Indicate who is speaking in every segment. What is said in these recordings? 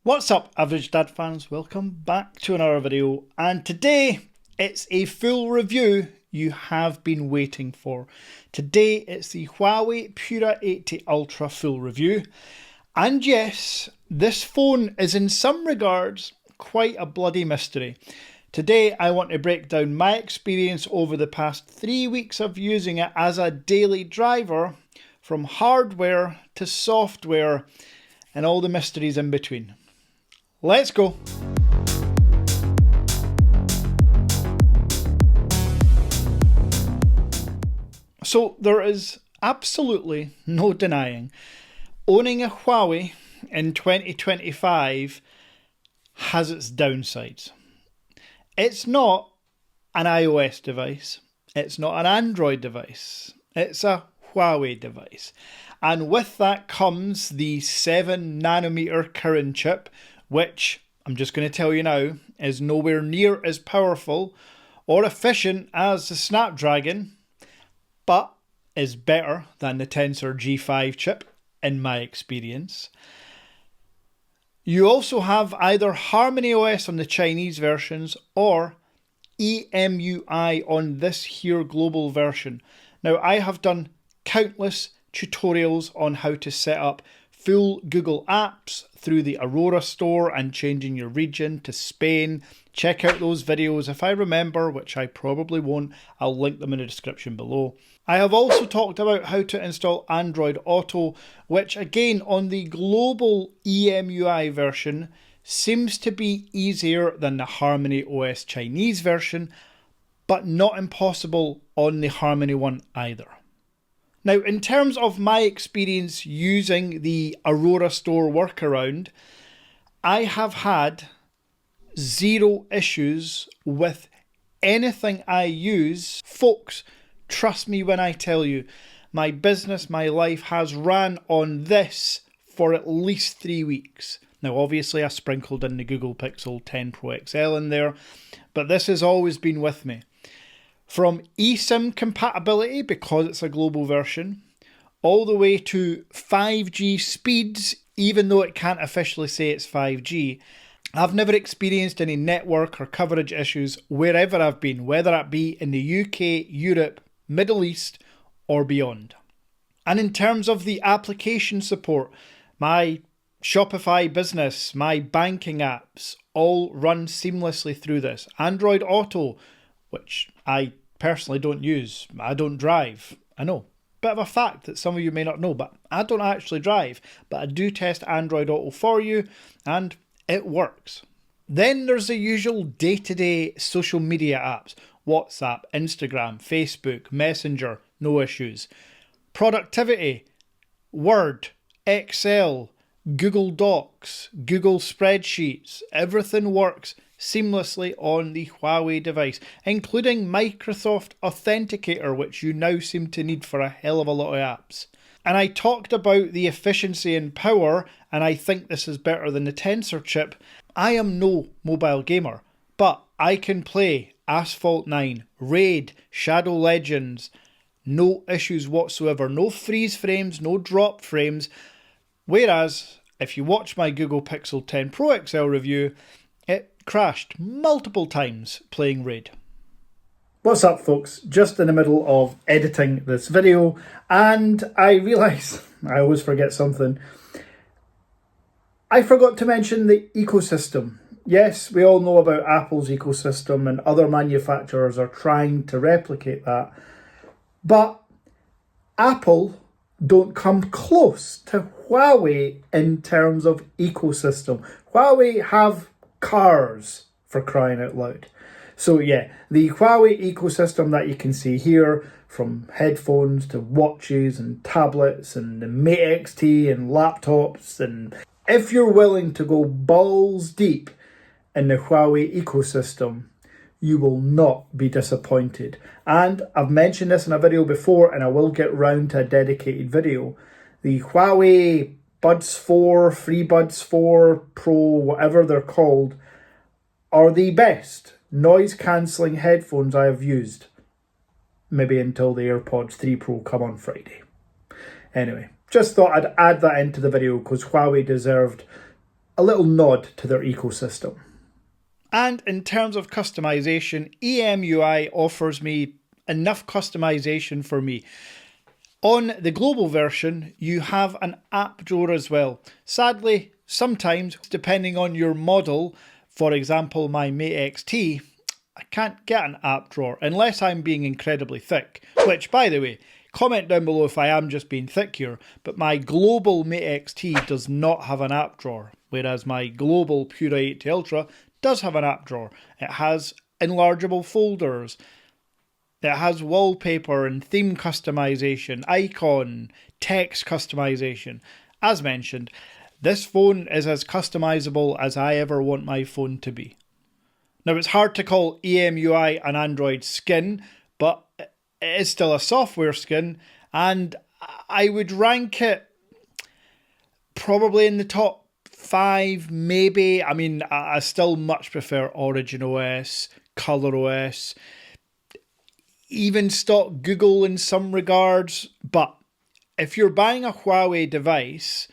Speaker 1: What's up, Average Dad fans? Welcome back to another video, and today it's a full review you have been waiting for. Today it's the Huawei Pura 80 Ultra full review, and yes, this phone is in some regards quite a bloody mystery. Today I want to break down my experience over the past 3 weeks of using it as a daily driver, from hardware to software and all the mysteries in between. Let's go. So there is absolutely no denying owning a Huawei in 2025 has its downsides. It's not an iOS device, it's not an Android device, it's a Huawei device. And with that comes the 7nm current chip, which I'm just going to tell you now is nowhere near as powerful or efficient as the Snapdragon, but is better than the Tensor G5 chip in my experience. You also have either Harmony OS on the Chinese versions or EMUI on this here global version. Now, I have done countless tutorials on how to set up full Google apps through the Aurora store and changing your region to Spain. Check out those videos if I remember, which I probably won't. I'll link them in the description below. I have also talked about how to install Android Auto, which again on the global EMUI version seems to be easier than the Harmony OS Chinese version, but not impossible on the Harmony one either. Now, in terms of my experience using the Aurora store workaround, I have had zero issues with anything I use. Folks, trust me when I tell you, my business, my life has ran on this for at least 3 weeks. Now, obviously, I sprinkled in the Google Pixel 10 Pro XL in there, but this has always been with me. From eSIM compatibility, because it's a global version, all the way to 5G speeds, even though it can't officially say it's 5G, I've never experienced any network or coverage issues wherever I've been, whether it be in the UK, Europe, Middle East, or beyond. And in terms of the application support, my Shopify business, my banking apps, all run seamlessly through this. Android Auto, which I personally don't use. I don't drive. I know. Bit of a fact that some of you may not know, but I don't actually drive. But I do test Android Auto for you, and it works. Then there's the usual day-to-day social media apps. WhatsApp, Instagram, Facebook, Messenger, no issues. Productivity, Word, Excel, Google Docs, Google Spreadsheets, everything works seamlessly on the Huawei device, including Microsoft Authenticator, which you now seem to need for a hell of a lot of apps. And I talked about the efficiency and power, and I think this is better than the Tensor chip. I am no mobile gamer, but I can play Asphalt 9, Raid, Shadow Legends, no issues whatsoever, no freeze frames, no drop frames. Whereas, if you watch my Google Pixel 10 Pro XL review, it crashed multiple times playing Raid. What's up, folks? Just in the middle of editing this video, and I realise I always forget something. I forgot to mention the ecosystem. Yes, we all know about Apple's ecosystem, and other manufacturers are trying to replicate that. But Apple don't come close to Huawei in terms of ecosystem. Huawei have cars, for crying out loud. So yeah, the Huawei ecosystem that you can see here, from headphones to watches and tablets and the Mate XT and laptops, and if you're willing to go balls deep in the Huawei ecosystem, you will not be disappointed. And I've mentioned this in a video before, and I will get round to a dedicated video. The Huawei Buds 4, FreeBuds 4 Pro, whatever they're called, are the best noise cancelling headphones I have used. Maybe until the AirPods 3 Pro come on Friday. Anyway, just thought I'd add that into the video because Huawei deserved a little nod to their ecosystem. And in terms of customization, EMUI offers me enough customization for me. On the global version, you have an app drawer as well. Sadly, sometimes, depending on your model, for example, my Mate XT, I can't get an app drawer unless I'm being incredibly thick. Which, by the way, comment down below if I am just being thick here, but my global Mate XT does not have an app drawer, whereas my global Pura 80 Ultra does have an app drawer. It has enlargeable folders. It has wallpaper and theme customization, icon, text customization. As mentioned, this phone is as customizable as I ever want my phone to be. Now, it's hard to call EMUI an Android skin, but it is still a software skin, and I would rank it probably in the top 5, maybe. I mean, I still much prefer Origin OS, Color OS, even stock Google in some regards. But if you're buying a Huawei device,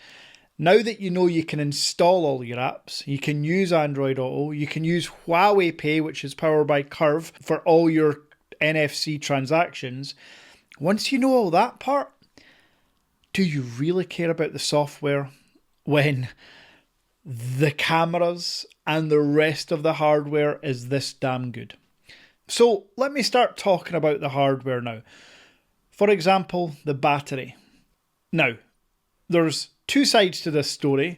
Speaker 1: now that you know you can install all your apps, you can use Android Auto, you can use Huawei Pay, which is powered by Curve, for all your NFC transactions. Once you know all that part, do you really care about the software when the cameras and the rest of the hardware is this damn good? So let me start talking about the hardware now. For example, the battery. Now, there's two sides to this story.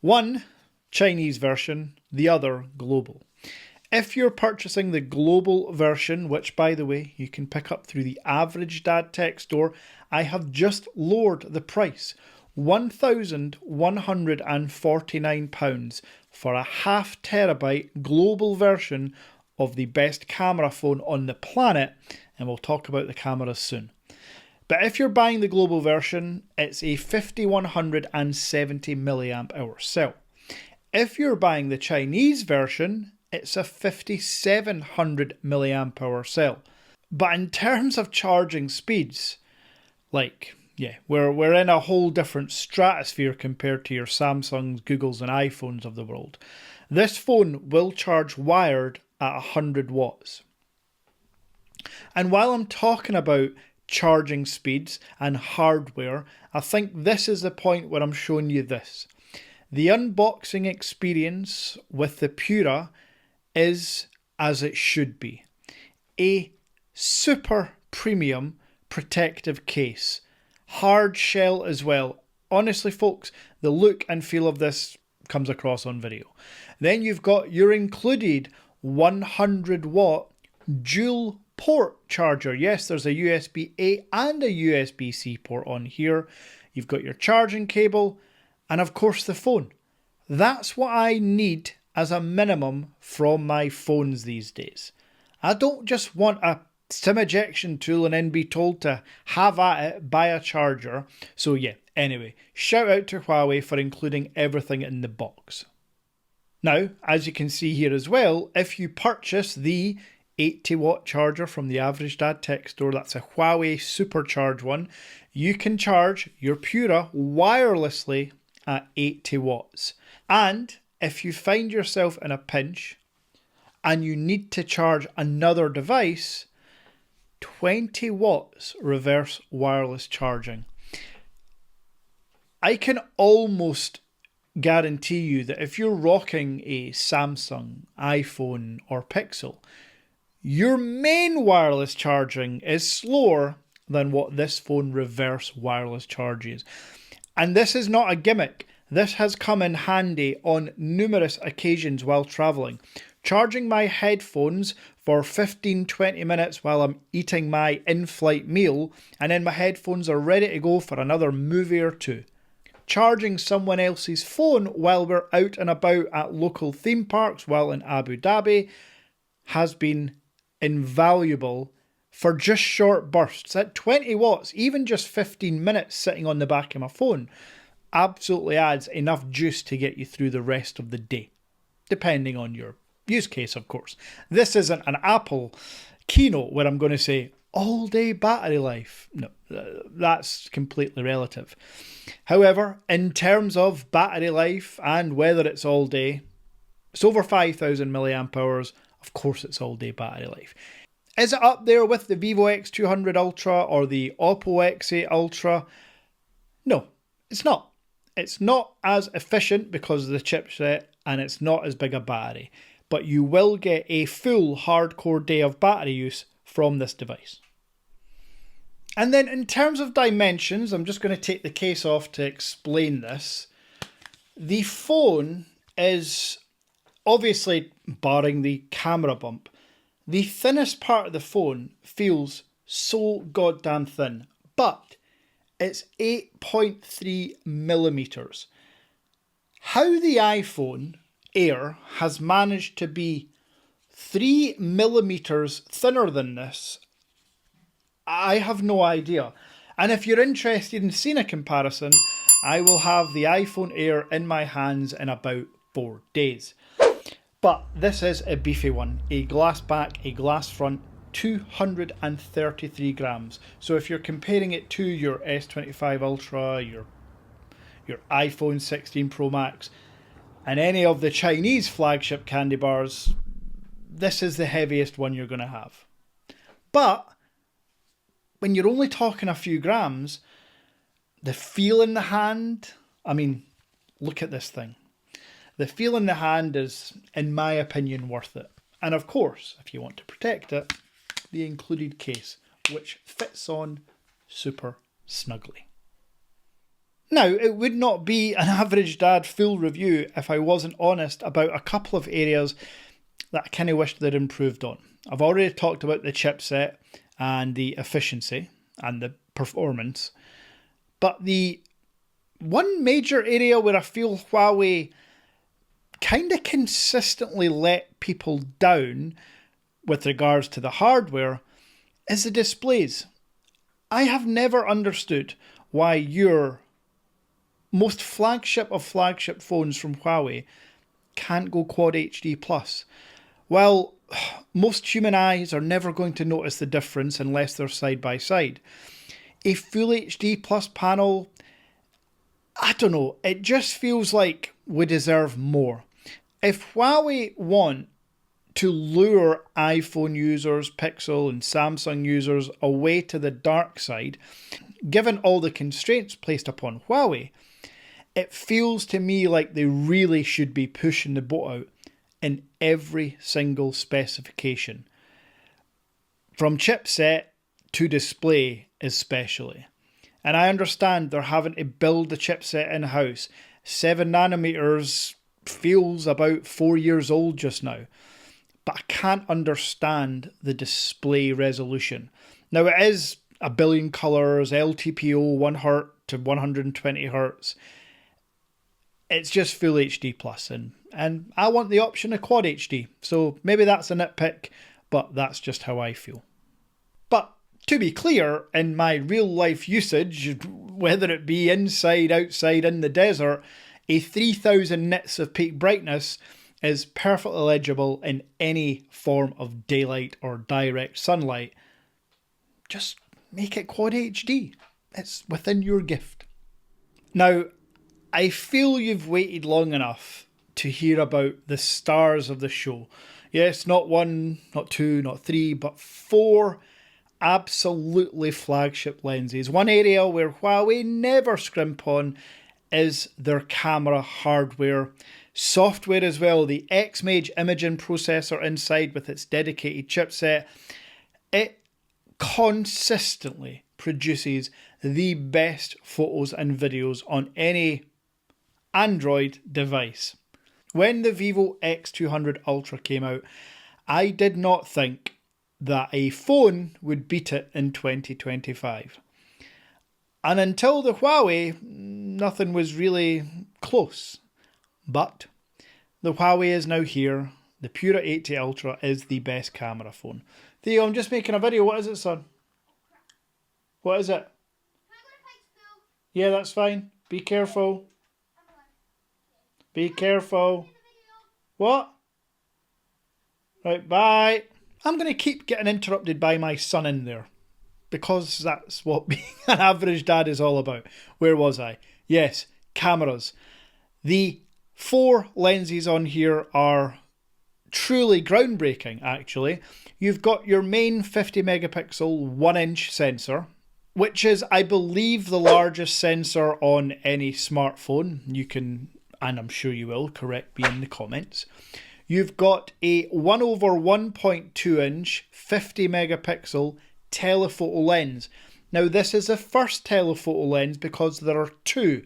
Speaker 1: One, Chinese version, the other, global. If you're purchasing the global version, which by the way, you can pick up through the Average Dad Tech store, I have just lowered the price. £1,149 for a 0.5 terabyte global version of the best camera phone on the planet, and we'll talk about the cameras soon. But if you're buying the global version, it's a 5170 milliamp hour cell. If you're buying the Chinese version, it's a 5700 milliamp hour cell. But in terms of charging speeds, we're in a whole different stratosphere compared to your Samsungs, Googles and iPhones of the world. This phone will charge wired at 100 watts. And while I'm talking about charging speeds and hardware, I think this is the point where I'm showing you this. The unboxing experience with the Pura is as it should be. A super premium protective case. Hard shell as well. Honestly folks, the look and feel of this comes across on video. Then you've got your included 100 watt dual port charger. Yes, there's a USB-A and a USB-C port on here. You've got your charging cable and of course the phone. That's what I need as a minimum from my phones these days. I don't just want a SIM ejection tool and then be told to have at it, buy a charger. So yeah, anyway, shout out to Huawei for including everything in the box. Now, as you can see here as well, if you purchase the 80 watt charger from the Average Dad Tech store, that's a Huawei supercharged one, you can charge your Pura wirelessly at 80 watts. And if you find yourself in a pinch and you need to charge another device, 20 watts reverse wireless charging. I can almost guarantee you that if you're rocking a Samsung, iPhone or Pixel, your main wireless charging is slower than what this phone reverse wireless charges. And this is not a gimmick. This has come in handy on numerous occasions while travelling. Charging my headphones for 15-20 minutes while I'm eating my in-flight meal, and then my headphones are ready to go for another movie or two. Charging someone else's phone while we're out and about at local theme parks while in Abu Dhabi has been invaluable for just short bursts. At 20 watts, even just 15 minutes sitting on the back of my phone absolutely adds enough juice to get you through the rest of the day, depending on your use case, of course. This isn't an Apple keynote where I'm going to say, all day battery life? No, that's completely relative. However, in terms of battery life and whether it's all day, it's over 5,000 milliamp hours. Of course, it's all day battery life. Is it up there with the Vivo X200 Ultra or the Oppo X8 Ultra? No, it's not. It's not as efficient because of the chipset, and it's not as big a battery. But you will get a full hardcore day of battery use from this device. And then in terms of dimensions, I'm just going to take the case off to explain this. The phone is obviously, barring the camera bump, the thinnest part of the phone feels so goddamn thin. But it's 8.3 millimeters. How the iPhone Air has managed to be 3 millimeters thinner than this, I have no idea. And if you're interested in seeing a comparison, I will have the iPhone Air in my hands in about 4 days. But this is a beefy one. A glass back, a glass front, 233 grams. So if you're comparing it to your S25 Ultra, your iPhone 16 Pro Max, and any of the Chinese flagship candy bars, this is the heaviest one you're going to have. But when you're only talking a few grams, the feel in the hand, I mean, look at this thing. The feel in the hand is, in my opinion, worth it. And of course, if you want to protect it, the included case, which fits on super snugly. Now, it would not be an average dad full review if I wasn't honest about a couple of areas that I kind of wish they'd improved on. I've already talked about the chipset and the efficiency and the performance, but the one major area where I feel Huawei kind of consistently let people down with regards to the hardware is the displays. I have never understood why your most flagship of flagship phones from Huawei can't go Quad HD plus. Well, most human eyes are never going to notice the difference unless they're side by side. A Full HD plus panel, I don't know, it just feels like we deserve more. If Huawei want to lure iPhone users, Pixel and Samsung users away to the dark side, given all the constraints placed upon Huawei, it feels to me like they really should be pushing the boat out in every single specification. From chipset to display especially. And I understand they're having to build the chipset in-house. 7 nanometers feels about 4 years old just now. But I can't understand the display resolution. Now it is a billion colours, LTPO 1 Hz to 120 Hz. It's just Full HD plus, and I want the option of Quad HD. So maybe that's a nitpick, but that's just how I feel. But to be clear, in my real life usage, whether it be inside, outside, in the desert, a 3000 nits of peak brightness is perfectly legible in any form of daylight or direct sunlight. Just make it Quad HD. It's within your gift. Now, I feel you've waited long enough to hear about the stars of the show. Yes, not 1, not 2, not 3, but 4 absolutely flagship lenses. One area where Huawei never scrimp on is their camera hardware. Software as well, the X-Mage imaging processor inside with its dedicated chipset, it consistently produces the best photos and videos on any Android device. When the Vivo X200 Ultra came out, I did not think that a phone would beat it in 2025. And until the Huawei, nothing was really close. But the Huawei is now here. The Pura 80 Ultra is the best camera phone. Theo, I'm just making a video. What is it, son? What is it? Yeah, that's fine. Be careful. Be careful. What? Right, bye. I'm going to keep getting interrupted by my son in there. because that's what being an average dad is all about. Where was I? Yes, cameras. The 4 lenses on here are truly groundbreaking, actually. You've got your main 50 megapixel 1-inch sensor, which is, I believe, the largest sensor on any smartphone. You can, and I'm sure you will, correct me in the comments. You've got a 1/1.2 inch 50 megapixel telephoto lens. Now, this is the first telephoto lens because there are 2.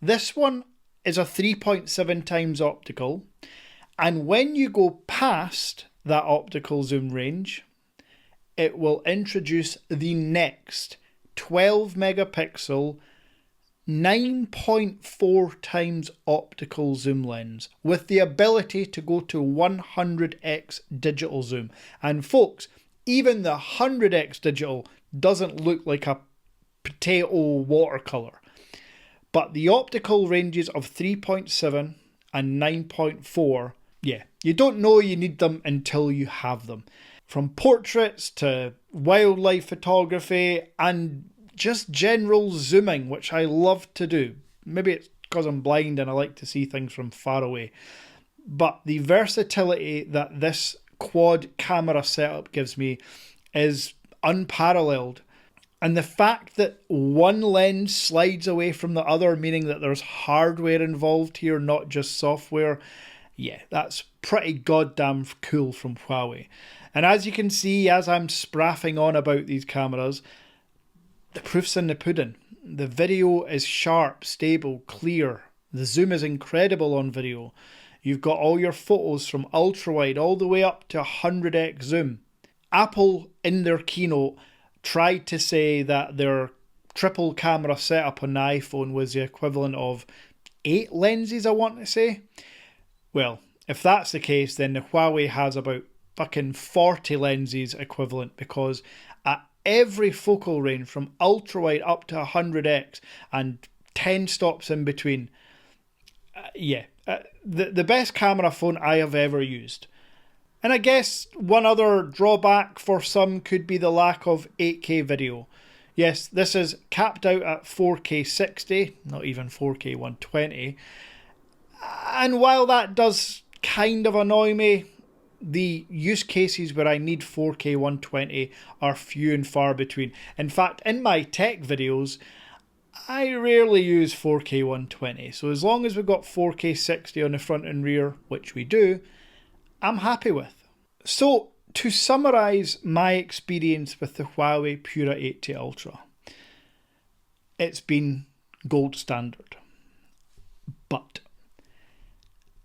Speaker 1: This one is a 3.7 times optical, and when you go past that optical zoom range, it will introduce the next 12 megapixel 9.4 times optical zoom lens with the ability to go to 100x digital zoom. And folks, even the 100x digital doesn't look like a potato watercolour. But the optical ranges of 3.7 and 9.4, yeah, you don't know you need them until you have them. From portraits to wildlife photography and just general zooming, which I love to do. Maybe it's because I'm blind and I like to see things from far away. But the versatility that this quad camera setup gives me is unparalleled. And the fact that one lens slides away from the other, meaning that there's hardware involved here, not just software, yeah, that's pretty goddamn cool from Huawei. And as you can see, as I'm spraffing on about these cameras, the proof's in the pudding. The video is sharp, stable, clear. The zoom is incredible on video. You've got all your photos from ultra-wide all the way up to 100x zoom. Apple, in their keynote, tried to say that their triple camera setup on the iPhone was the equivalent of 8 lenses, I want to say. Well, if that's the case, then the Huawei has about fucking 40 lenses equivalent, because at every focal range from ultra-wide up to 100x and 10 stops in between, the best camera phone I have ever used. And I guess one other drawback for some could be the lack of 8K video. Yes, this is capped out at 4K 60, not even 4K 120. And while that does kind of annoy me, the use cases where I need 4K 120 are few and far between. In fact, in my tech videos, I rarely use 4K 120. So as long as we've got 4K 60 on the front and rear, which we do, I'm happy with. So to summarise my experience with the Huawei Pura 80 Ultra, it's been gold standard. But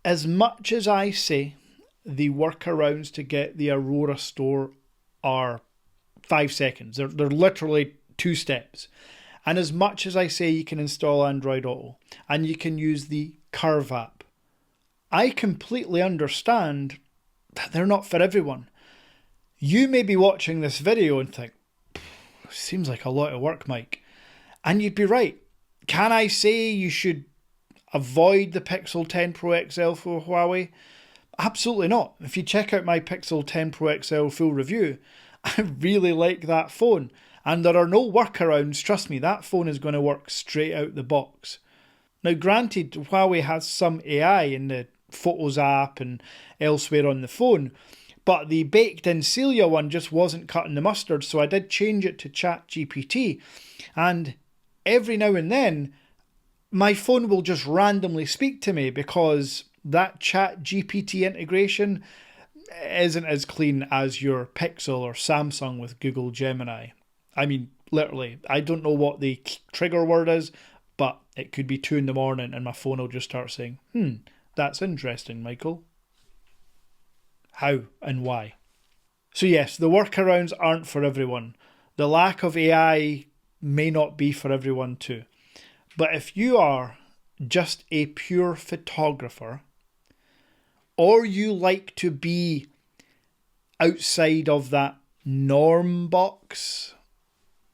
Speaker 1: as much as I say the workarounds to get the Aurora store are 5 seconds, they're literally 2 steps. And as much as I say you can install Android Auto and you can use the Curve app, I completely understand that they're not for everyone. You may be watching this video and think, seems like a lot of work, Mike. And you'd be right. Can I say you should avoid the Pixel 10 Pro XL for Huawei? Absolutely not. If you check out my Pixel 10 Pro XL full review, I really like that phone. And there are no workarounds. Trust me, that phone is going to work straight out the box. Now, granted, Huawei has some AI in the Photos app and elsewhere on the phone, but the baked-in Celia one just wasn't cutting the mustard, so I did change it to ChatGPT. And every now and then, my phone will just randomly speak to me because that ChatGPT integration isn't as clean as your Pixel or Samsung with Google Gemini. I mean, literally, I don't know what the trigger word is, but it could be 2 a.m. and my phone will just start saying, that's interesting, Michael. How and why? So yes, the workarounds aren't for everyone. The lack of AI may not be for everyone too. But if you are just a pure photographer, or you like to be outside of that norm box,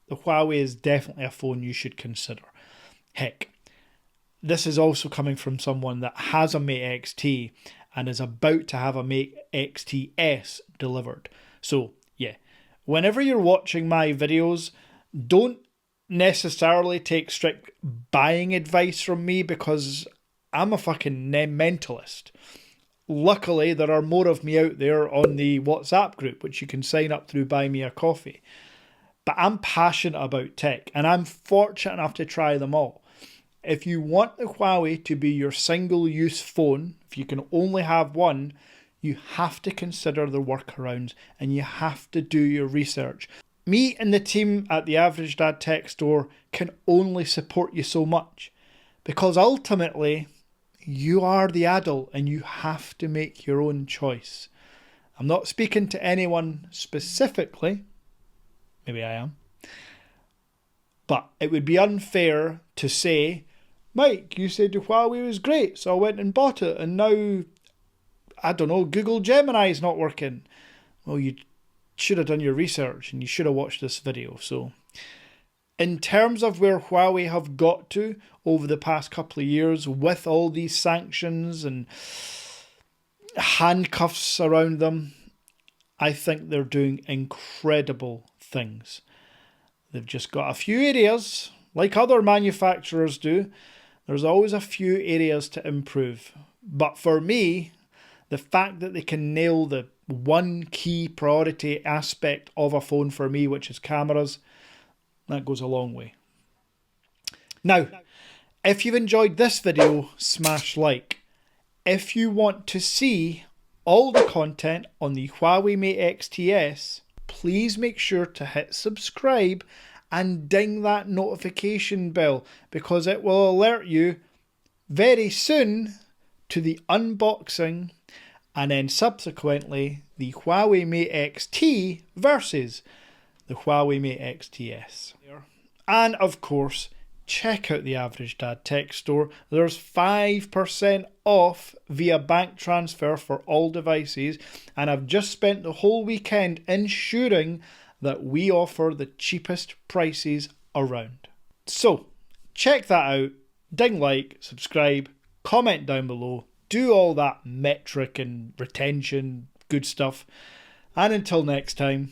Speaker 1: the Huawei is definitely a phone you should consider. Heck, this is also coming from someone that has a Mate XT and is about to have a Mate XTS delivered. So, yeah, whenever you're watching my videos, don't necessarily take strict buying advice from me because I'm a fucking mentalist. Luckily, there are more of me out there on the WhatsApp group, which you can sign up through Buy Me a Coffee. But I'm passionate about tech, and I'm fortunate enough to try them all. If you want the Huawei to be your single-use phone, if you can only have one, you have to consider the workarounds and you have to do your research. Me and the team at the Average Dad Tech Store can only support you so much because ultimately you are the adult and you have to make your own choice. I'm not speaking to anyone specifically, maybe I am, but it would be unfair to say, Mike, you said the Huawei was great, so I went and bought it, and now, I don't know, Google Gemini is not working. Well, you should have done your research and you should have watched this video. So, in terms of where Huawei have got to over the past couple of years with all these sanctions and handcuffs around them, I think they're doing incredible things. They've just got a few areas, like other manufacturers do. There's always a few areas to improve. But for me, the fact that they can nail the one key priority aspect of a phone for me, which is cameras, that goes a long way. Now, if you've enjoyed this video, smash like. If you want to see all the content on the Huawei Mate XTS, please make sure to hit subscribe and ding that notification bell because it will alert you very soon to the unboxing and then subsequently the Huawei Mate XT versus the Huawei Mate XTS. And of course, check out the Average Dad Tech Store. There's 5% off via bank transfer for all devices, and I've just spent the whole weekend ensuring that we offer the cheapest prices around. So, check that out, ding like, subscribe, comment down below, do all that metric and retention good stuff, and until next time,